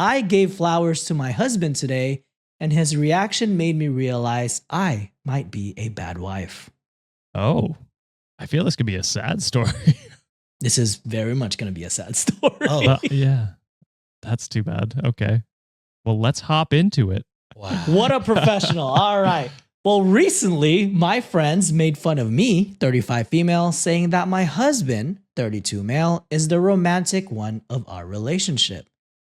I gave flowers to my husband today, and his reaction made me realize I might be a bad wife. Oh, I feel this could be a sad story. This is very much going to be a sad story. Oh. Yeah. That's too bad. Okay. Well, let's hop into it. Wow. What a professional. All right. Well, recently, my friends made fun of me, 35 female, saying that my husband, 32 male, is the romantic one of our relationship.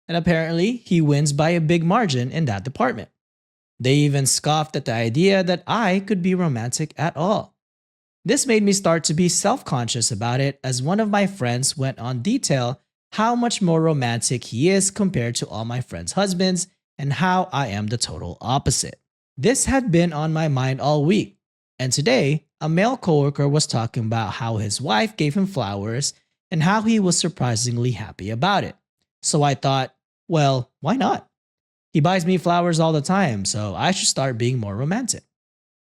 And apparently, he wins by a big margin in that department. They even scoffed at the idea that I could be romantic at all. This made me start to be self-conscious about it, as one of my friends went on detail how much more romantic he is compared to all my friends' husbands, and how I am the total opposite. This had been on my mind all week, and today, a male coworker was talking about how his wife gave him flowers and how he was surprisingly happy about it. So I thought, well, why not? He buys me flowers all the time, so I should start being more romantic.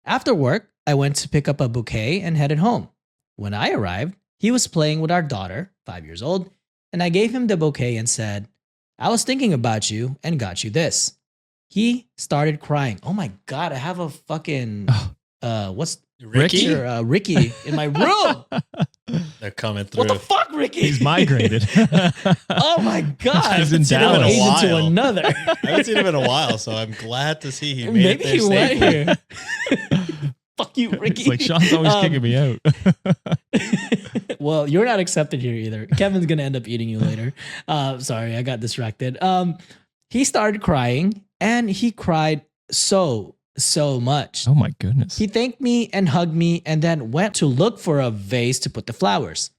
After work, I went to pick up a bouquet and headed home. When I arrived, he was playing with our daughter, 5 years old, and I gave him the bouquet and said, I was thinking about you and got you this. He started crying. Oh my God, I have a fucking, what's Ricky? Ricky in my room. They're coming through. What the fuck, Ricky? He's migrated. Oh my God. He's in seen him in a Dallas. Agent to while. another. I haven't seen him in a while, so I'm glad to see he made Maybe it there he went safely. here. Fuck you, Ricky. It's like Sean's always kicking me out. Well, you're not accepted here either. Kevin's gonna end up eating you later. Sorry, I got distracted. He started crying, and he cried so much. Oh my goodness. He thanked me and hugged me, and then went to look for a vase to put the flowers.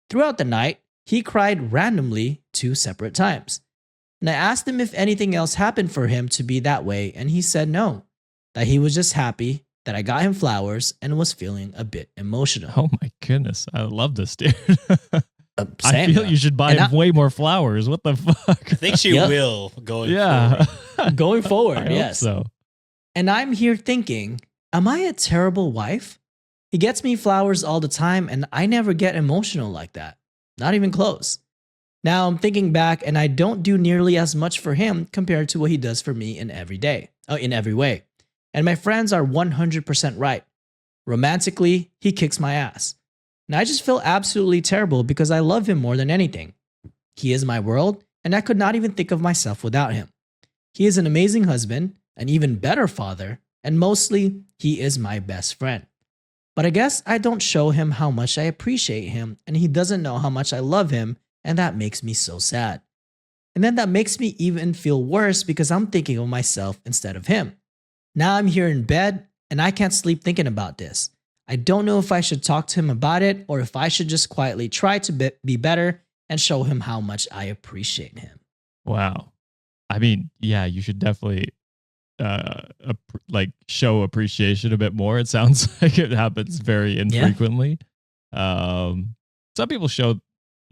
Throughout the night, he cried randomly 2 separate times. And I asked him if anything else happened for him to be that way, and he said no, that he was just happy that I got him flowers and was feeling a bit emotional. Oh my goodness. I love this dude. I Same, feel though. you should buy And him way more flowers. What the fuck? I think she Yep. will going Yeah. forward. Going I forward, hope yes. so. And I'm here thinking, am I a terrible wife? He gets me flowers all the time, and I never get emotional like that. Not even close. Now I'm thinking back, and I don't do nearly as much for him compared to what he does for me in every way. And my friends are 100% right. Romantically, he kicks my ass. And I just feel absolutely terrible because I love him more than anything. He is my world, and I could not even think of myself without him. He is an amazing husband, an even better father, and mostly, he is my best friend. But I guess I don't show him how much I appreciate him, and he doesn't know how much I love him, and that makes me so sad. And then that makes me even feel worse because I'm thinking of myself instead of him. Now I'm here in bed, and I can't sleep thinking about this. I don't know if I should talk to him about it or if I should just quietly try to be better and show him how much I appreciate him. Wow. I mean, yeah, you should definitely show appreciation a bit more. It sounds like it happens very infrequently. Some people show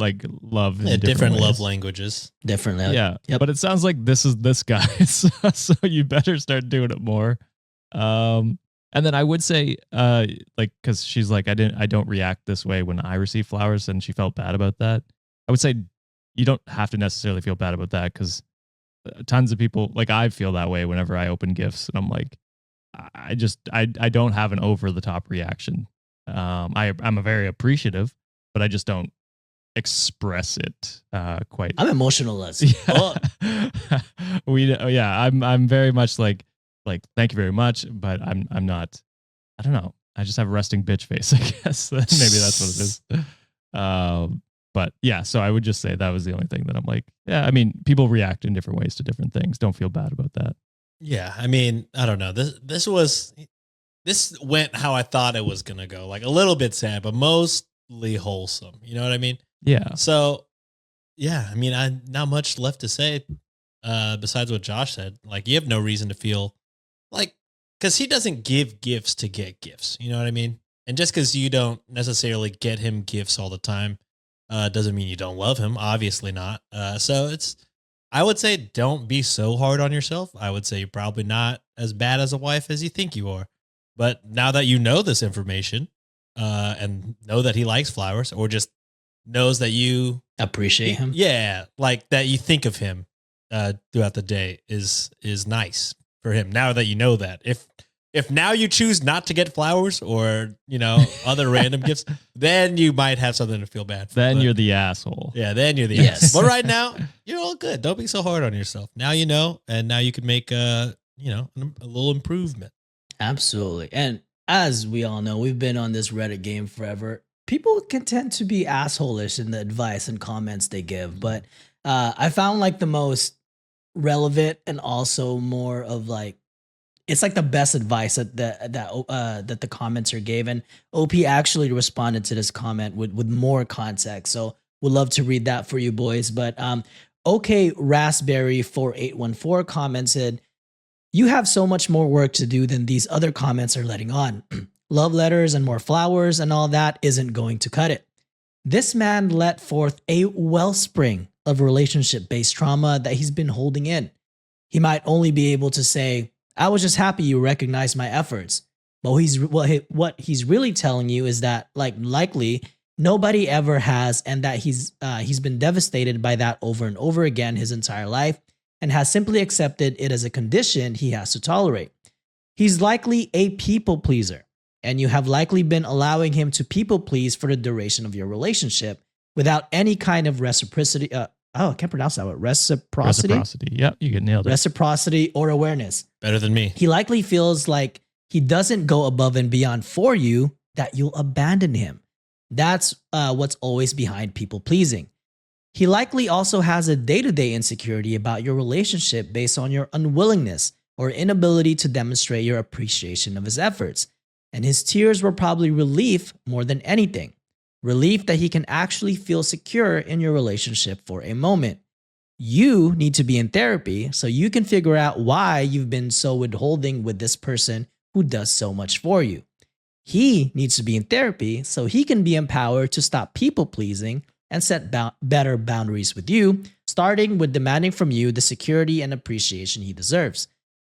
like love in different ways. love languages. Differently. Yeah, Yep. but it sounds like this is this guy, so you better start doing it more. And then I would say, because she's like, I don't react this way when I receive flowers, and she felt bad about that. I would say you don't have to necessarily feel bad about that, because tons of people, like I feel that way whenever I open gifts, and I'm like, I don't have an over the top reaction. I'm a very appreciative, but I just don't express it quite. I'm emotional as fuck. I'm very much like thank you very much, but I'm not. I don't know. I just have a resting bitch face, I guess. Maybe that's what it is. But yeah, so I would just say that was the only thing that I'm like, yeah, I mean, people react in different ways to different things. Don't feel bad about that. Yeah, I mean, I don't know. This went how I thought it was gonna go. Like a little bit sad, but mostly wholesome. You know what I mean? Yeah. So, yeah, I mean, not much left to say besides what Josh said. Like, you have no reason to feel like, because he doesn't give gifts to get gifts. You know what I mean? And just because you don't necessarily get him gifts all the time doesn't mean you don't love him. Obviously not. So I would say don't be so hard on yourself. I would say you're probably not as bad as a wife as you think you are. But now that you know this information and know that he likes flowers, or just knows that you Appreciate him. yeah, like that you think of him throughout the day is nice for him. Now that you know that, if now you choose not to get flowers or other random gifts, then you might have something to feel bad for. Then you're the asshole. Yeah, then you're the Yes. asshole. But right now, you're all good. Don't be so hard on yourself. Now you know, and now you can make a little improvement. Absolutely. And as we all know, we've been on this Reddit game forever. People can tend to be assholish in the advice and comments they give, but I found like the most relevant and also more of like it's like the best advice that the commenter gave, and OP actually responded to this comment with more context. So we'd love to read that for you boys. But OK Raspberry 4814 commented, "You have so much more work to do than these other comments are letting on. Love letters and more flowers and all that isn't going to cut it. This man let forth a wellspring of relationship-based trauma that he's been holding in. He might only be able to say, 'I was just happy you recognized my efforts.' But what he's really telling you is that likely nobody ever has, and that he's been devastated by that over and over again his entire life and has simply accepted it as a condition he has to tolerate. He's likely a people pleaser, and you have likely been allowing him to people please for the duration of your relationship without any kind of reciprocity. I can't pronounce that word. Reciprocity. Yep, you get nailed it. Reciprocity or awareness. Better than me. He likely feels like he doesn't go above and beyond for you, that you'll abandon him. That's what's always behind people pleasing. He likely also has a day-to-day insecurity about your relationship based on your unwillingness or inability to demonstrate your appreciation of his efforts. And his tears were probably relief more than anything. Relief that he can actually feel secure in your relationship for a moment. You need to be in therapy so you can figure out why you've been so withholding with this person who does so much for you. He needs to be in therapy so he can be empowered to stop people pleasing and set better boundaries with you, starting with demanding from you the security and appreciation he deserves.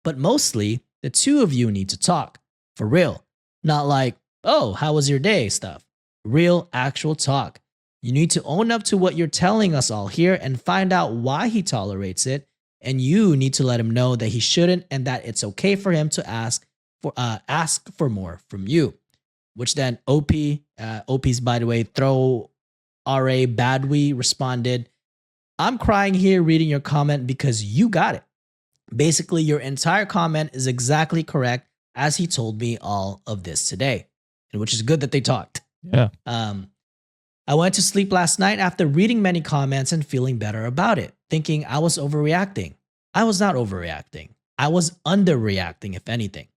But mostly, the two of you need to talk. For real. Not like, oh, how was your day stuff. Real, actual talk. You need to own up to what you're telling us all here and find out why he tolerates it. And you need to let him know that he shouldn't and that it's okay for him to ask for more from you." Which then OP's, by the way, throw RA Badwi responded, "I'm crying here reading your comment because you got it. Basically, your entire comment is exactly correct as he told me all of this today." And which is good that they talked. Yeah. I went to sleep last night after reading many comments and feeling better about it, thinking I was overreacting. I was not overreacting. I was underreacting, if anything.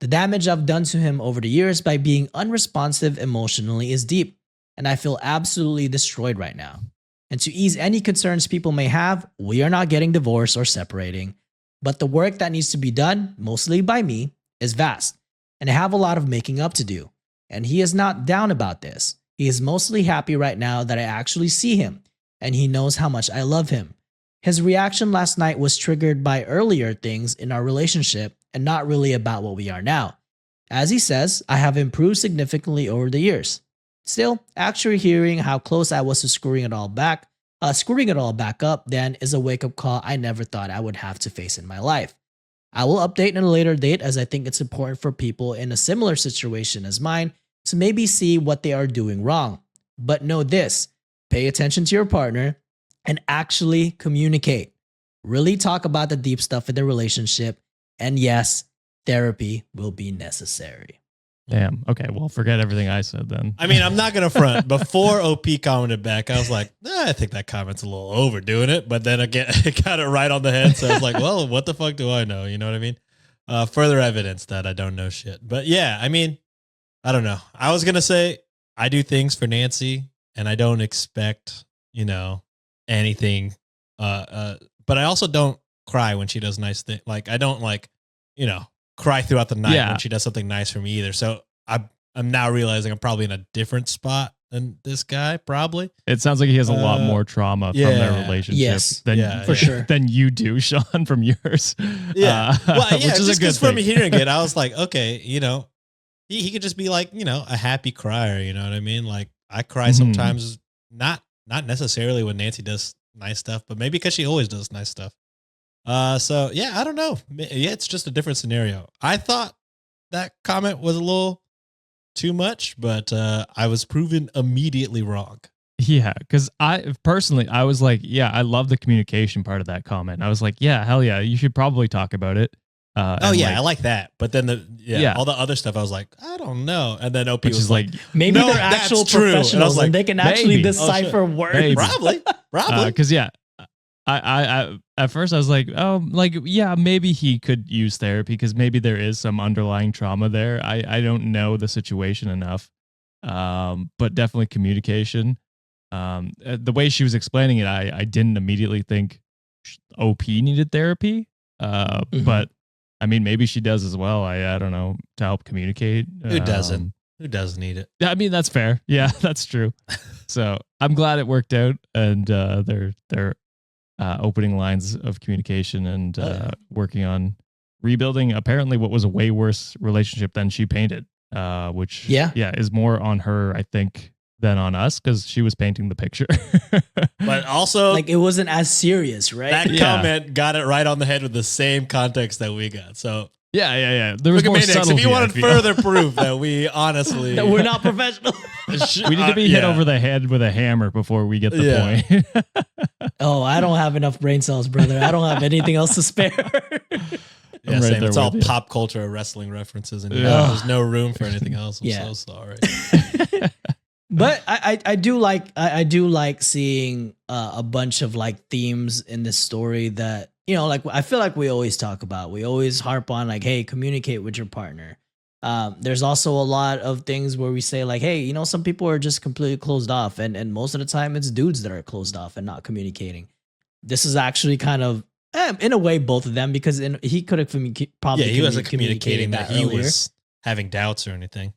The damage I've done to him over the years by being unresponsive emotionally is deep, and I feel absolutely destroyed right now. And to ease any concerns people may have, we are not getting divorced or separating, but the work that needs to be done, mostly by me, is vast, and I have a lot of making up to do. And he is not down about this. He is mostly happy right now that I actually see him, and he knows how much I love him. His reaction last night was triggered by earlier things in our relationship and not really about what we are now. As he says, I have improved significantly over the years. Still, actually hearing how close I was to screwing it all back up then is a wake-up call I never thought I would have to face in my life. I will update in a later date as I think it's important for people in a similar situation as mine to maybe see what they are doing wrong. But know this, pay attention to your partner and actually communicate. Really talk about the deep stuff in the relationship. And yes, therapy will be necessary. Damn. Okay. Well, forget everything I said then. I mean, I'm not going to front. Before OP commented back, I was like, I think that comment's a little overdoing it. But then again, it got it right on the head. So I was like, well, what the fuck do I know? You know what I mean? Further evidence that I don't know shit. But yeah, I mean, I don't know. I was going to say I do things for Nancy and I don't expect, anything. But I also don't cry when she does nice things. Like I don't cry throughout the night when she does something nice for me either. So I'm now realizing I'm probably in a different spot than this guy. Probably. It sounds like he has a lot more trauma from their relationship than you do, Sean, from yours. Yeah. Well, yeah, which is a good from thing. hearing it, I was like, okay, he could just be like, a happy crier. You know what I mean? Like I cry sometimes, not necessarily when Nancy does nice stuff, but maybe because she always does nice stuff. So yeah, I don't know. Yeah, it's just a different scenario. I thought that comment was a little too much, but I was proven immediately wrong. Yeah, because I personally, I was like, yeah, I love the communication part of that comment. I was like, yeah, hell yeah, you should probably talk about it. Oh yeah, I like that. But then Yeah. all the other stuff, I was like, I don't know. And then OP which was is like, Maybe No, they're that's actual true. And I was professionals and, like, they can actually maybe. decipher words. Maybe. probably. because yeah, I at first I was like, oh, like yeah, maybe he could use therapy because maybe there is some underlying trauma there. I don't know the situation enough, but definitely communication. The way she was explaining it, I didn't immediately think OP needed therapy, but I mean maybe she does as well. I don't know, to help communicate. Who doesn't? Who doesn't need it? I mean, that's fair. Yeah, that's true. So I'm glad it worked out, and they're opening lines of communication and working on rebuilding apparently what was a way worse relationship than she painted, which is more on her, I think, than on us because she was painting the picture. But also, Like it wasn't as serious, right? that comment got it right on the head with the same context that we got. So yeah. There was more Maniacs, if subtlety, you I wanted feel. further proof that we honestly That we're not professional. We need to be hit over the head with a hammer before we get the point. Oh, I don't have enough brain cells, brother. I don't have anything else to spare. Yeah, right same. there It's all with you. pop culture wrestling references, and Yeah. there's no room for anything else. I'm Yeah. so sorry. But I do like seeing a bunch of like themes in this story that, you know, like I feel like we always talk about. We always harp on like, hey, communicate with your partner. There's also a lot of things where we say like, hey, you know, some people are just completely closed off, and most of the time it's dudes that are closed off and not communicating. This is actually kind of in a way both of them, because he could have probably Yeah, he wasn't communicated communicating that he earlier. was having doubts or anything.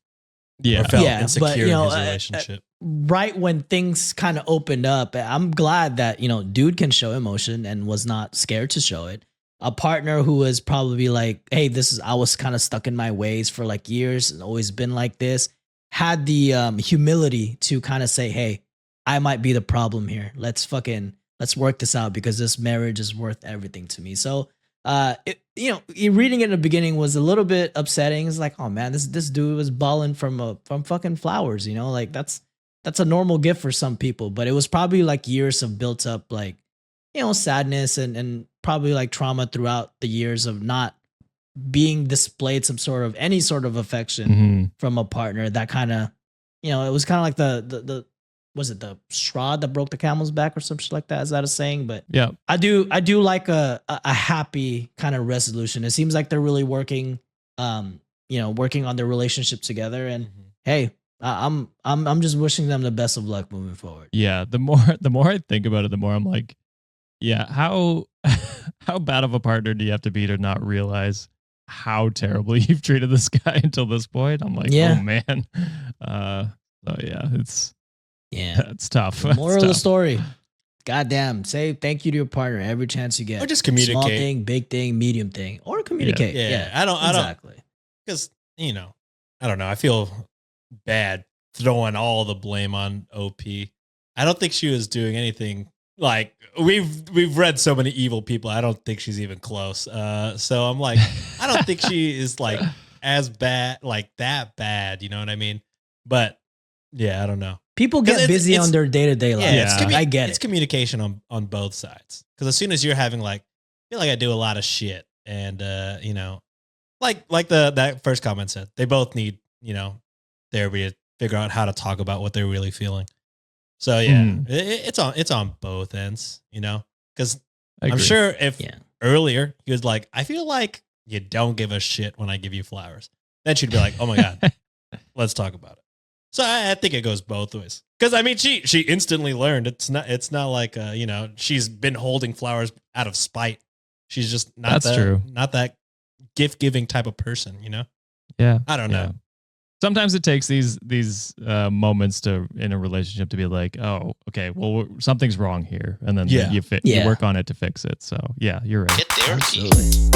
Yeah. Or felt Yeah, insecure but, you know, in his relationship. Right when things kind of opened up, I'm glad that, you know, dude can show emotion and was not scared to show it. A partner who was probably like, hey, I was kind of stuck in my ways for like years and always been like this, had the humility to kind of say, hey, I might be the problem here. Let's work this out because this marriage is worth everything to me. So, reading it in the beginning was a little bit upsetting. It's like, oh man, this dude was balling from fucking flowers, you know, like that's a normal gift for some people, but it was probably like years of built up, like, you know, sadness and probably like trauma throughout the years of not being displayed any sort of affection from a partner. That kind of, you know, it was kind of like the was it the straw that broke the camel's back or some shit like that? Is that a saying? But Yeah. I do like a happy kind of resolution. It seems like they're really working on their relationship together. And hey, I'm just wishing them the best of luck moving forward. Yeah. The more I think about it, the more I'm like, yeah, how bad of a partner do you have to be to not realize how terribly you've treated this guy until this point? I'm like, oh man. So yeah, it's tough. The moral of the story. Goddamn, say thank you to your partner every chance you get. Or just communicate. Small thing, big thing, medium thing, or communicate. Yeah. I don't exactly. Because, you know, I don't know. I feel bad throwing all the blame on OP. I don't think she was doing anything. Like we've read so many evil people. I don't think she's even close. So I'm like, I don't think she is like as bad, like that bad. You know what I mean? But yeah, I don't know. People get busy on their day-to-day life. Yeah, I get it. It's communication on both sides. Because as soon as you're having like, I feel like I do a lot of shit, and you know, like that first comment said, they both need, you know, therapy to figure out how to talk about what they're really feeling. So yeah, it's on both ends, you know, because I'm sure if earlier he was like, I feel like you don't give a shit when I give you flowers, then she'd be like, oh my God, let's talk about it. So I think it goes both ways. Because I mean, she instantly learned. It's not like you know, she's been holding flowers out of spite. She's just not that gift giving type of person, you know. Yeah, I don't know. Sometimes it takes these moments in a relationship to be like, oh, okay, well, something's wrong here, and then you work on it to fix it. So yeah, you're right. Get therapy. Absolutely.